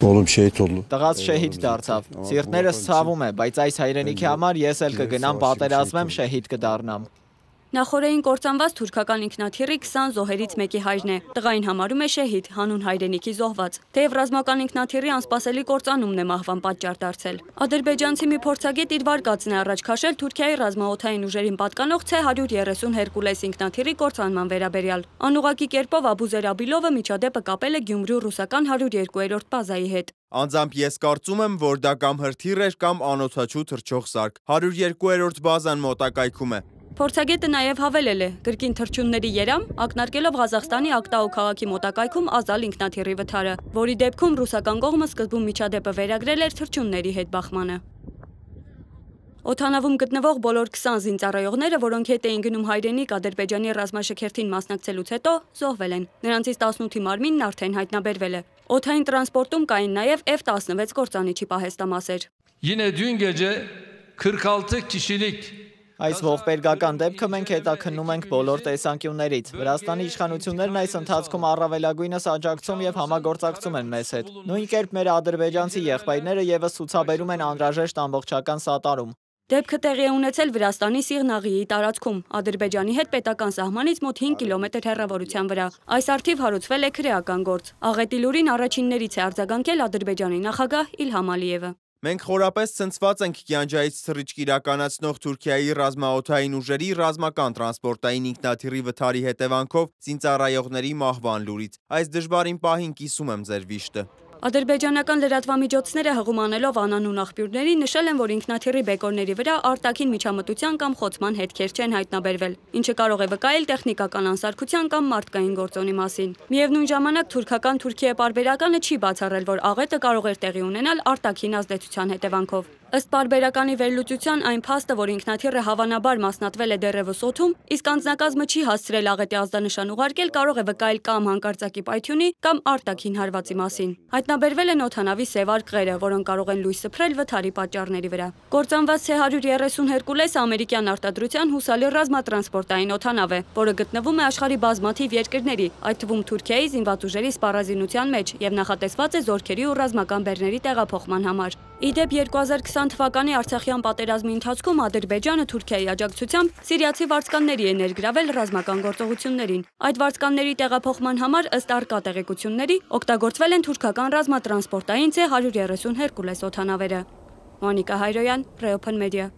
Oğlum şehit oldu. Տղաս շեհիդ դարձավ։ Սիրտներս ցավում է, բայց այս հայրենիքի համար ես էլ կգնամ պատերազմեմ, շեհիդ կդառնամ։ Նախորդին կործանված թուրքական ինքնաթիռի 20 զոհերից մեկի հայրն է։ Տղային համարում է շեհիդ, հանուն հայրենիքի զոհված։ Թեև ռազմական ինքնաթիռի անսպասելի կործանումն է մահվան պատճառ դարձել։ Ադրբեջանցի մի փորձագետ իր վարկածն է առաջ քաշել Թուրքիայի ռազմաօդային ուժերին պատկանող C-130 Հերկուլես ինքնաթիռի կործանման վերաբերյալ։ Անուղղակի կերպով Աբուզեր Աբիլովը միջադեպը կապել է Գյումրու ռուսական 102-րդ բազայի հետ։ Անձամբ ես կարծում եմ, որ դա կամ հրթիռ էր կամ անօդաչու թռչող սարք։ 102-րդ բազան մոտակայքում է։ Փորձագետը նաև հավելել է, կրկին թռչունների երամ, ակնարկելով Ղազախստանի Ակտաու քաղաքի մոտակայքում Ազալ ինքնաթիռի վթարը, որի դեպքում ռուսական կողմը սկզբում միջադեպը վերագրել էր թռչունների հետ բախմանը։ Օդանավում գտնվող բոլոր 20 զինծառայողները, որոնք հետ էին գնում հայրենիք Ադրբեջանի ռազմաշքերթին մասնակցելուց հետո, զոհվել են։ Նրանցից 18-ի մարմինն արդեն հայտնաբերվել է։ Օդային տրանսպորտում կային նաև F-16 կործանիչի պահեստամասեր։ Yine dün gece 46 kişilik Այս ողբերգական դեպքը մենք հետաքննում ենք բոլոր տեսանկյուններից։ Վրաստանի իշխանություններն այս ընթացքում առավելագույնս աջակցում եւ համագործակցում են մեզ հետ։ Նույն կերպ մեր ադրբեջանցի եղբայրները եւս ցուցաբերում են անհրաժեշտ ամբողջական սատարում։ Դեպքը տեղի է ունեցել Վրաստանի Սիղնաղիի տարածքում, Ադրբեջանի հետ պետական սահմանից մոտ 5 կիլոմետր հեռավորության վրա։ Այս առթիվ հարուցվել է քրեական գործ։ Աղետի լուրին առաջիններից է արձագանքել Ադրբեջանի նախագահ Իլհամ Ալիևը։ Մենք խորապես ցնցված ենք Կյանջայից թռիչք իրականացնող Թուրքիայի ռազմաօդային ուժերի ռազմական տրանսպորտային ինքնաթիռի վթարի հետևանքով զինծառայողների մահվան լուրից։ Այս դժվարին պահին կիսում եմ ձեր վիշտը։ Ադրբեջանական լրատվամիջոցները հղում անելով անանուն աղբյուրների նշել են, որ ինքնաթիռի բեկորների վրա արտաքին միջամտության կամ խոցման հետքեր չեն հայտնաբերվել, ինչը կարող է վկայել տեխնիկական անսարքության կամ մարդկային գործոնի մասին։ Միևնույն ժամանակ թուրքական Թուրքիա պարբերականը չի բացառել, որ աղետը կարող էր տեղի ունենալ արտաքին ազդեցության հետևանքով։ Ըստ պարբերականի վերլուծության այն փաստը, որ ինքնաթիռը հավանաբար մասնատվել է դեռևս օդում, իսկ անձնակազմը չի հասցրել աղետի ազդանշան ուղարկել, կարող է վկայել կամ հանկարծակի պայթյունի կամ արտաքին հարվածի մասին։ Հայտնաբերվել են օդանավի սև արկղերը, որոնք կարող են լույս սփռել վթարի պատճառների վրա։ Կործանված C-130 Հերկուլեսը ամերիկյան արտադրության հուսալի ռազմատրանսպորտային օդանավ է, որը գտնվում է աշխարհի բազմաթիվ երկրների, այդ թվում Թուրքիայի զինված ուժերի սպառազինության մեջ եւ նախատեսված է զորքերի ու ռազմական բեռների տեղափոխման համար։ Իդեպ 2020 թվականի Արցախյան պատերազմի ընթացքում Ադրբեջանը Թուրքիայի աջակցությամբ սիրիացի վարձկանների է ներգրավել ռազմական գործողություններին։ Այդ վարձկանների տեղափոխման համար ըստ առկա տեղեկությունների օգտագործվել են թուրքական ռազմատրանսպորտային C-130 Հերկուլես օդանավերը։ Մոնիկա Հայրոյան, Reopen Media։